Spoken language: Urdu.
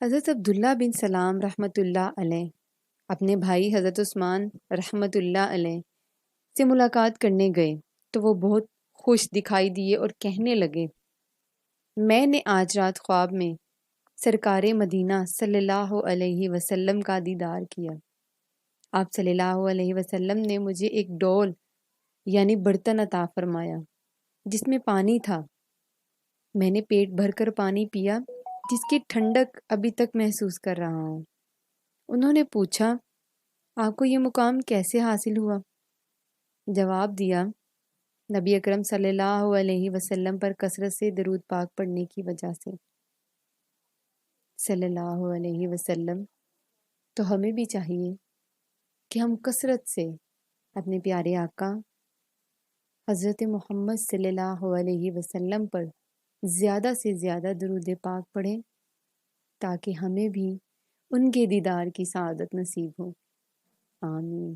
حضرت عبداللہ بن سلام رحمۃ اللہ علیہ اپنے بھائی حضرت عثمان رحمۃ اللہ علیہ سے ملاقات کرنے گئے تو وہ بہت خوش دکھائی دیے اور کہنے لگے، میں نے آج رات خواب میں سرکار مدینہ صلی اللہ علیہ وسلم کا دیدار کیا۔ آپ صلی اللہ علیہ وسلم نے مجھے ایک ڈول یعنی برتن عطا فرمایا جس میں پانی تھا۔ میں نے پیٹ بھر کر پانی پیا جس کی ٹھنڈک ابھی تک محسوس کر رہا ہوں۔ انہوں نے پوچھا، آپ کو یہ مقام کیسے حاصل ہوا؟ جواب دیا، نبی اکرم صلی اللہ علیہ وسلم پر کثرت سے درود پاک پڑھنے کی وجہ سے۔ صلی اللہ علیہ وسلم۔ تو ہمیں بھی چاہیے کہ ہم کثرت سے اپنے پیارے آقا حضرت محمد صلی اللہ علیہ وسلم پر زیادہ سے زیادہ درود پاک پڑھیں تاکہ ہمیں بھی ان کے دیدار کی سعادت نصیب ہو۔ آمین۔